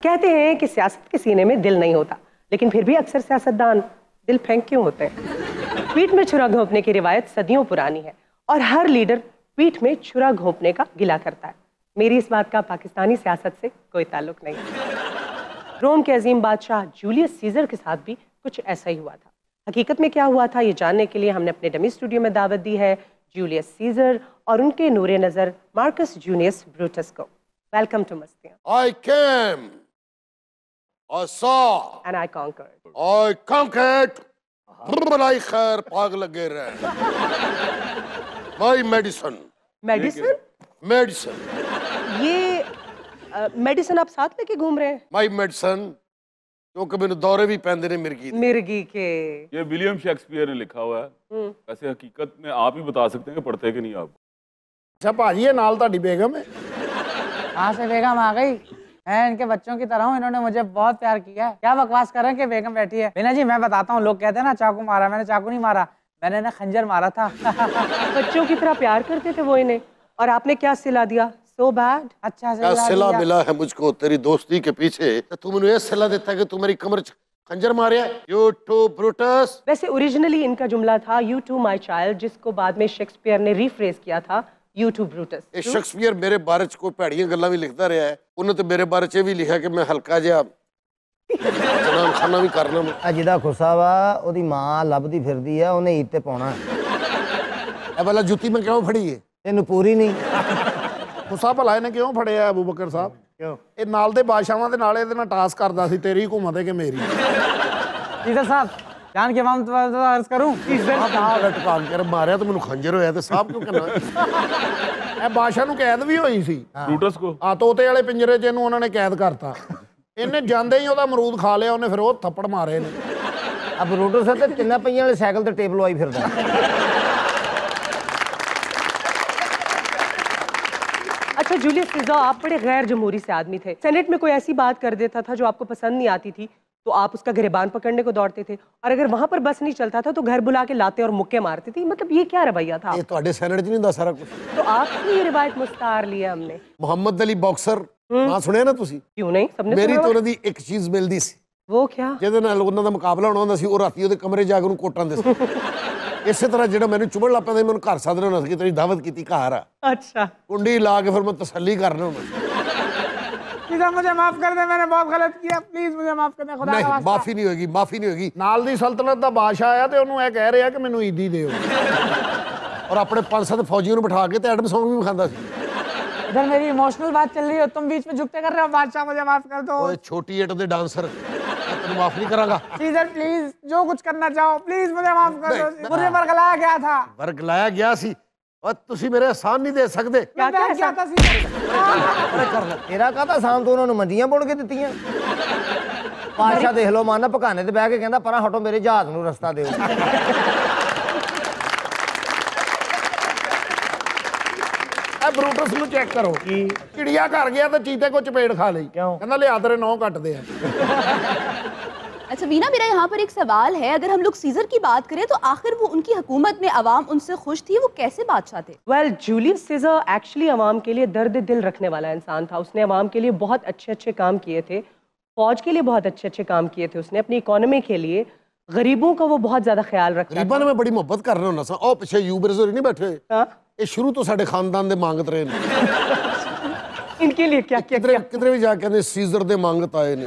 कहते हैं कि सियासत के सीने में दिल नहीं होता, लेकिन फिर भी अक्सर सियासतदान दिल फेंक क्यों होते हैं? पीठ में छुरा घोंपने की रिवायत सदियों पुरानी है और हर लीडर पीठ में छुरा घोंपने का गिला करता है। मेरी इस बात का पाकिस्तानी सियासत से कोई ताल्लुक नहीं है। रोम के अजीम बादशाह जूलियस सीजर के साथ भी कुछ ऐसा ही हुआ था। हकीकत में क्या हुआ था, ये जानने के लिए हमने अपने डमी स्टूडियो में दावत दी है जूलियस सीजर और उनके नूरे नजर मार्कस जूनियस ब्रूटस को। Welcome to Mastiyaan. I came, I saw, And I conquered. I conquered. भलाई खैर पाग लगे रहे। My medicine. मेडिसिन? Medicine. ये मेडिसिन आप साथ लेके घूम रहे हैं? My medicine. क्योंकि मैंने दौरे भी पहनते ने मिर्गी। मिर्गी के। ये विलियम शेक्सपियर ने लिखा हुआ है। वैसे हकीकत में आप ही बता सकते हैं कि पढ़ते कि नहीं आप। अच्छा भाजी ये नाल ताड़ी बेगम है। कहाँ से बेगम आ गई है? इनके बच्चों की तरह हूँ, इन्होंने मुझे बहुत प्यार किया है। क्या बकवास कर रहे हैं कि बेगम बैठी है? बिना जी मैं बताता हूँ, लोग कहते हैं ना चाकू मारा, मैंने चाकू नहीं मारा, मैंने ना खंजर मारा था। बच्चों की तरह प्यार करते थे वो इन्हें, और आपने क्या सिला दिया? So bad. अच्छा क्या से सिला मिला है मुझको तेरी दोस्ती के पीछे? तू मैंने ये सिला देता है कि तू मेरी कमर खंजर मारे। You too, Brutus. वैसे ओरिजिनली इनका जुमला था यू टू माई चाइल्ड, जिसको बाद में शेक्सपियर ने रिफ्रेज किया था यू टू ब्रूटस। ये शेक्सपियर मेरे बारे च कोई भैड़ियां गल्लां भी लिखता रहा है। उन्हें तो मेरे बारे च भी लिखा कि मैं हल्का जिहा जनाब खाना भी करना। ਜਿਹਦਾ ਖੁੱਸਾ ਵਾ ਉਹਦੀ ਮਾਂ ਲੱਭਦੀ ਫਿਰਦੀ ਆ, ਉਹਨੇ ਈਦ ਤੇ ਪਾਉਣਾ। ਇਹ ਵਾਲਾ ਜੁੱਤੀ ਮੈਂ ਕਿਉਂ ਫੜੀ ਹੈ? ਤੈਨੂੰ ਪੂਰੀ ਨਹੀਂ। ਗੁੱਸਾ ਭਲਾ ਇਹਨੇ ਕਿਉਂ ਫੜਿਆ ਅਬੂ ਬਕਰ ਸਾਹਿਬ? ਕਿਉਂ? ਇਹ ਨਾਲ ਦੇ ਬਾਦਸ਼ਾਹਾਂ ਦੇ ਨਾਲ ਇਹਦੇ ਨਾਲ ਟਾਸ ਕਰਦਾ ਸੀ, ਤੇਰੀ ਹਕੂਮਤ ਹੈ ਕਿ ਮੇਰੀ। सीजर साहब जान के माम अर्ज करूं? ਲਟਕਾਉਣ ਕਰ ਮਾਰਿਆ ਤਾਂ ਮੈਨੂੰ ਖੰਜਰ ਹੋਇਆ ਤੇ ਸਾਹਬ ਕਿਉਂ ਕਰਨਾ? ਇਹ ਬਾਦਸ਼ਾਹ ਨੂੰ ਕੈਦ ਵੀ ਹੋਈ ਸੀ। ब्रूटस को ਆ ਤੋਤੇ ਵਾਲੇ ਪਿੰਜਰੇ 'ਚ ਇਹਨੂੰ ਉਹਨਾਂ ਨੇ ਕੈਦ ਕਰਤਾ। ਇਹਨੇ ਜਾਂਦੇ ਹੀ ਉਹਦਾ ਅਮਰੂਦ ਖਾ ਲਿਆ, ਉਹਨੇ ਫਿਰ ਉਹ ਥੱਪੜ ਮਾਰੇ ਨੇ। ਆ ਬਰੂਟਸ ਤੇ ਤਿੰਨਾਂ ਪਈਆਂ ਵਾਲੇ ਸਾਈਕਲ ਤੇ ਟੇਬਲ ਲਵਾਈ ਫਿਰਦਾ। अच्छा जूलियस सीजर, आप बड़े गैर जमहूरी से आदमी थे। सेनेट में कोई ऐसी बात कर देता था जो आपको पसंद नहीं आती थी तो आप उसका गिरबान पकड़ने को दौड़ते थे, और अगर वहां पर बस नहीं चलता था तो घर बुला के लाते और मुक्के मारते थे। मतलब ये क्या रवैया था? ਇਹ ਤੁਹਾਡੇ ਸੈਨੇਟ 'ਚ ਨਹੀਂ ਹੁੰਦਾ ਸਾਰਾ ਕੁਝ? तो आपकी ये रिवायत मुस्तार लिया हमने। ਮੁਹੰਮਦ ਅਲੀ ਬਾਕਸਰ ਨਾਂ ਸੁਣਿਆ ਨਾ ਤੁਸੀਂ? क्यों नहीं, सबने ਮੇਰੀ सुना ਤਾਂ हुआ? ਉਹਨਾਂ ਦੀ ਇੱਕ ਚੀਜ਼ ਮਿਲਦੀ ਸੀ। वो क्या? ਜਿਹਦੇ ਨਾਲ ਉਹਨਾਂ ਦਾ ਮੁਕਾਬਲਾ ਹੋਣਾ ਹੁੰਦਾ ਸੀ, ਉਹ ਰਾਤੀ ਉਹਦੇ ਕਮਰੇ ਜਾ ਕੇ ਉਹਨੂੰ ਕੋਟਾਂ ਦੇ ਸੀ। ਇਸੇ ਤਰ੍ਹਾਂ ਜਿਹੜਾ ਮੈਨੂੰ ਚੁਭਣ ਲੱਗ ਪੈਂਦਾ, ਮੈਨੂੰ ਘਰ ਸੱਦਣਾ ਹੁੰਦਾ ਸੀ ਕਿ ਤੇਰੀ ਦਾਵਤ ਕੀਤੀ ਘਰ ਆ। अच्छा ਕੁੰਡੀ ਲਾ ਕੇ ਫਿਰ ਮੈਂ ਤਸੱਲੀ ਕਰਨਾ ਹੁੰਦਾ। सीजर मुझे माफ कर दे, मैंने बहुत गलत किया, प्लीज मुझे माफ कर दे, खुदा का ਨਹੀਂ वास्ता। ਮਾਫੀ ਨਹੀਂ ਹੋਏਗੀ, ਮਾਫੀ ਨਹੀਂ ਹੋਏਗੀ। ਨਾਲ ਦੀ ਸਲਤਨਤ ਦਾ ਬਾਦਸ਼ਾਹ ਆਇਆ ਤੇ ਉਹਨੂੰ ਇਹ ਕਹਿ ਰਿਹਾ ਕਿ ਮੈਨੂੰ ਈਦੀ ਦਿਓ। ਔਰ ਆਪਣੇ 5-7 ਫੌਜੀਆਂ ਨੂੰ ਬਿਠਾ ਕੇ ਤੇ ਐਡਮ ਸੌਂਗ ਵੀ ਵਿਖਾਉਂਦਾ ਸੀ। इधर मेरी इमोशनल बात चल रही है, तुम बीच में झुकते कर रहे हो। बादशाह मुझे माफ कर दो। ਓਏ ਛੋਟੀ ਏਟ ਦੇ ਡਾਂਸਰ, ਮੈਂ ਤੈਨੂੰ ਮਾਫ ਨਹੀਂ ਕਰਾਂਗਾ। सीजर प्लीज जो कुछ करना चाहो प्लीज मुझे माफ कर दो। नहीं, मुझे बरगलाया गया था। ਵਰਗ ਲਾਇਆ ਗਿਆ ਸੀ। ਔਰ ਤੁਸੀਂ ਮੇਰੇ ਆਸਾਨ ਨਹੀਂ ਦੇ ਸਕਦੇ। क्या क्या क्या ऐसा? था सीजर? ਤੇਰਾ ਕਾਹਦਾ ਸਾਮ ਤੋਂ ਉਹਨਾਂ ਨੂੰ ਮੰਜੀਆਂ ਬੁਣ ਕੇ ਦਿੱਤੀਆਂ? ਬਾਦਸ਼ਾਹ ਦੇਖ ਲਓ ਮਾਨਾ ਪਕਾਨੇ ਤੇ ਬਹਿ ਕੇ ਕਹਿੰਦਾ ਪਰਾਂ ਹਟੋ, ਮੇਰੇ ਜਹਾਜ਼ ਨੂੰ ਰਸਤਾ ਦਿਓ। ਇਹ ਬਰੂਟਸ ਨੂੰ ਚੈੱਕ ਕਰੋ, ਚਿੜੀਆ ਘਰ ਗਿਆ ਤੇ ਚੀਤੇ ਕੋ ਚਪੇੜ ਖਾ ਲਈ। ਕਿਉਂ? ਕਹਿੰਦਾ ਲਿਆ ਤੇਰੇ ਨੌ ਕੱਟਦੇ ਆ। अच्छा वीना, मेरा यहाँ पर एक सवाल है, अगर हम लोग सीजर की बात करें तो आखिर वो उनकी हुकूमत में अवाम उनसे खुश थी? वो कैसे बादशाह थे? वेल जूलियस सीजर एक्चुअली अवाम के लिए दर्द दिल रखने वाला इंसान था। उसने अवाम के लिए बहुत अच्छे अच्छे काम किए थे, फौज के लिए बहुत अच्छे अच्छे काम किए थे, उसने अपनी इकोनॉमी के लिए, गरीबों का वो बहुत ज्यादा ख्याल रखता ਗਰੀਬਾਂ ਨੂੰ ਮੈਂ ਬੜੀ ਮੁਹੱਬਤ ਕਰ ਰਿਹਾ ਹੁੰਦਾ ਸਾਂ। ਉਹ ਪਿੱਛੇ ਯੂਬਰ ਜ਼ੋਰੀ ਨਹੀਂ ਬੈਠੇ, था। ਇਹ ਸ਼ੁਰੂ ਤੋਂ ਸਾਡੇ ਖਾਨਦਾਨ ਦੇ ਮੰਗਤ ਰਹੇ ਨੇ। इनके लिए क्या क्या ਕਿਧਰੇ ਕਿਧਰੇ ਵੀ ਜਾ ਕੇ ਕਹਿੰਦੇ ਸੀਜ਼ਰ ਦੇ ਮੰਗਤ ਆਏ ਨੇ,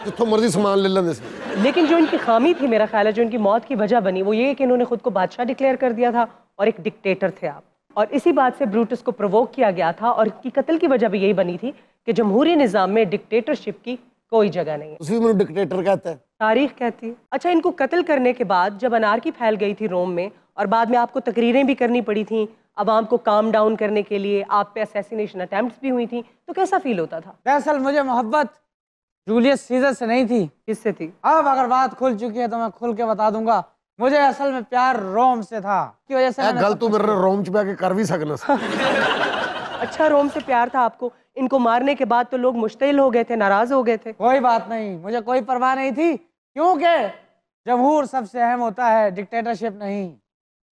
ਜਿੱਥੋਂ ਮਰਜ਼ੀ ਸਮਾਨ ਲੈ ਲੈਂਦੇ ਸੀ। लेकिन जो इनकी खामी थी, मेरा ख्याल है जो इनकी मौत की वजह बनी, वो ये कि इन्होंने खुद को बादशाह डिक्लेयर कर दिया था और एक डिक्टेटर थे आप। और इसी बात से ब्रूटस को प्रोवोक किया गया था, और इनकी कत्ल की वजह भी यही बनी थी कि जमहूरी निज़ाम में डिक्टेटरशिप की कोई जगह नहीं है। ਤੁਸੀਂ ਵੀ ਮੈਨੂੰ ਡਿਕਟੇਟਰ कहता है। तारीख कहती है। अच्छा, इनको कत्ल करने के बाद जब अनारकी फैल गई थी रोम में, और बाद में आपको तकरीरें भी करनी पड़ी थी अवाम को काम डाउन करने के लिए, आप पे असैसिनेशन अटेम्प्ट्स भी हुई थी, तो कैसा फील होता था? दरअसल मुझे मोहब्बत जूलियस सीजर से नहीं थी। किससे थी? अब अगर बात खुल चुकी है तो मैं खुल के बता दूंगा, मुझे असल में प्यार रोम से था। की वजह से ਇਹ मैंने ਗੱਲ सब ਤੂੰ कुछ ਮੇਰੇ ਨਾਲ रोम च बह के कर भी सकना सी। अच्छा, रोम से प्यार था आपको। इनको मारने के बाद तो लोग मुश्तिल हो गए थे, नाराज हो गए थे। कोई बात नहीं, मुझे कोई परवाह नहीं थी, क्योंकि जमहूर सबसे अहम होता है, डिक्टेटरशिप नहीं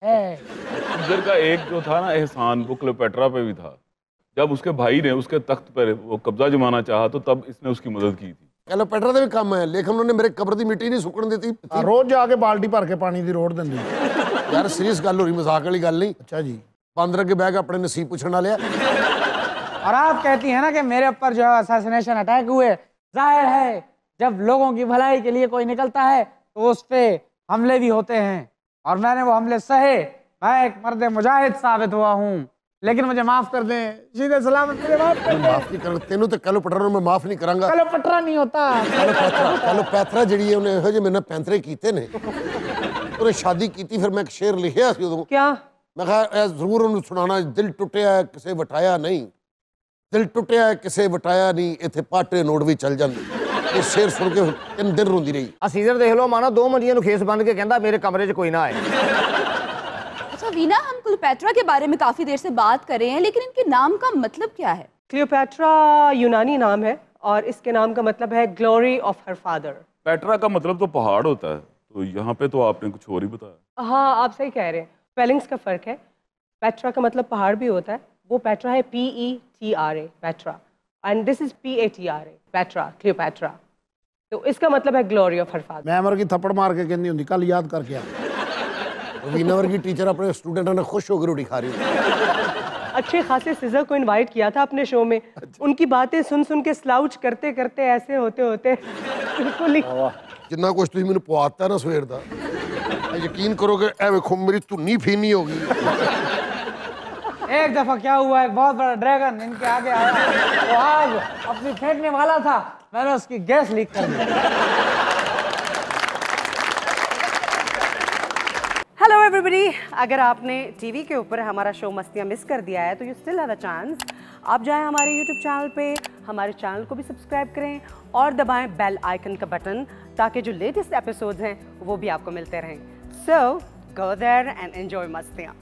है। सीजर का एक जो था ना एहसान, वो क्लियोपेट्रा पे भी था। जब उसके भाई ने उसके तख्त पर वो कब्जा जमाना चाहा तो तब इसने उसकी मदद की थी। ਕੈਲੋਪੈਟਰਾ ਦਾ ਵੀ ਕੰਮ ਹੈ ਲੇਕਿਨ ਉਹਨੇ ਮੇਰੇ ਕਬਰ ਦੀ ਮਿੱਟੀ ਨਹੀਂ ਸੁੱਕਣ ਦਿੱਤੀ। ਰੋਜ਼ ਜਾ ਕੇ ਬਾਲਟੀ ਭਰ ਕੇ ਪਾਣੀ ਦੀ ਰੋੜ ਦਿੰਦੀ। ਯਾਰ ਸੀਰੀਅਸ ਗੱਲ ਹੋ ਰਹੀ, ਮਜ਼ਾਕ ਵਾਲੀ ਗੱਲ ਨਹੀਂ। ਅੱਛਾ ਜੀ। ਬਾਂਦਰ ਅੱਗੇ ਬਹਿ ਕੇ ਆਪਣੇ ਨਸੀਬ ਪੁੱਛਣ ਵਾਲਿਆ। और आप कहती हैं ना कि मेरे ऊपर जो है असैसिनेशन अटैक हुए, जाहिर है जब लोगों की भलाई के लिए कोई निकलता है तो उस पे हमले भी होते हैं और मैंने वो हमले सहे। मैं एक मर्द मुजाहिद साबित हुआ हूँ, लेकिन मुझे माफ कर दें, सीधे सलामत मुझे माफ कर दें। ਮਾਫ ਨਹੀਂ ਕਰਾਂਗਾ ਤੈਨੂੰ ਤੇ ਕੈਲੋਪੈਟਰਾ ਨੂੰ ਮੈਂ ਮਾਫ ਨਹੀਂ ਕਰਾਂਗਾ। कलोपट्रा नहीं होता। ਕੈਲੋਪੈਟਰਾ ਜਿਹੜੀ ਹੈ ਉਹਨੇ ਇਹੋ ਜਿਹੇ ਮੇਰੇ ਨਾਲ ਪੈਂਤਰੇ ਕੀਤੇ ਨੇ। ਉਹਨੇ ਸ਼ਾਦੀ ਕੀਤੀ, ਫਿਰ ਮੈਂ ਇੱਕ ਸ਼ੇਰ ਲਿਖਿਆ ਸੀ ਉਦੋਂ। क्या? ਮੈਂ ਕਿਹਾ ਇਹ ਜ਼ਰੂਰ ਉਹਨੂੰ ਸੁਣਾਉਣਾ। ਦਿਲ ਟੁੱਟਿਆ ਕਿਸੇ ਵਟਾਇਆ ਨਹੀਂ, ਦਿਲ ਟੁੱਟਿਆ ਕਿਸੇ ਵਟਾਇਆ ਨਹੀਂ, ਇੱਥੇ ਪਾਟੇ ਨੋਟ ਵੀ ਚੱਲ ਜਾਂਦੇ। ਇਹ ਸ਼ੇਰ ਸੁਣ ਕੇ 3 ਦਿਨ ਰੋਂਦੀ ਰਹੀ। ਆ ਸੀਜ਼ਰ ਦੇਖ ਲਓ ਮਾਨਾ, 2 ਮੰਜੀਆਂ ਨੂੰ ਖੇਸ ਬੰਨ ਕੇ ਕਹਿੰਦਾ ਮੇਰੇ ਕਮਰੇ 'ਚ ਕੋਈ ਨਾ ਆਏ। अच्छा वीना, हम क्लियोपेट्रा के बारे में काफी देर से बात कर रहे हैं, लेकिन इनके नाम का मतलब क्या है? क्लियोपैट्रा यूनानी नाम है और इसके नाम का मतलब है glory of her father. Petra का मतलब तो पहाड़ होता है, तो यहाँ पे तो आपने कुछ और ही बताया। हाँ, आप सही कह रहे हैं, स्पेलिंग्स का फ़र्क है। पेट्रा का मतलब पहाड़ भी होता है, वो पेट्रा है PETRA, Petra, and this is PATRA, Petra, Cleopatra. तो इसका मतलब है ग्लोरी ऑफ हर फादर। ਮੈਂ ਵਰਗੀ ਥੱਪੜ ਮਾਰ ਕੇ ਕਹਿੰਦੀ ਹੁੰਦੀ ਕੱਲ ਯਾਦ ਕਰਕੇ ਆ। ਵੀਨਾ ਵਰਗੀ ਟੀਚਰ ਆਪਣੇ ਸਟੂਡੈਂਟਾਂ ਨਾਲ ਖੁਸ਼ ਹੋ ਕੇ ਰੋਟੀ ਖਾ ਰਹੀ है। अच्छे खासे सिजर को इनवाइट किया था अपने शो में। उनकी बातें सुन सुन के स्लाउच करते करते ऐसे होते होते बिल्कुल ही। ਜਿੰਨਾ ਕੁਛ ਤੁਸੀਂ ਮੈਨੂੰ ਪਵਾਤਾ ਨਾ ਸਵੇਰ ਦਾ, ਯਕੀਨ ਕਰੋਗੇ ਐ ਵੇਖੋ ਮੇਰੀ ਧੁੰਨੀ ਫੀਨੀ ਹੋ ਗਈ। एक दफा क्या हुआ, एक बहुत बड़ा ड्रैगन इनके आगे आया, वो आग अपनी फेंकने वाला था, मैंने उसकी गैस लीक कर दी। हेलो एवरीबॉडी, अगर आपने टीवी के ऊपर हमारा शो मस्तियाँ मिस कर दिया है तो you still have a chance. आप जाएं हमारे यूट्यूब चैनल पे, हमारे चैनल को भी सब्सक्राइब करें और दबाएं बेल आइकन का बटन, ताकि जो लेटेस्ट एपिसोड्स हैं वो भी आपको मिलते रहें। सो गो देयर एंड एंजॉय मस्तियाँ।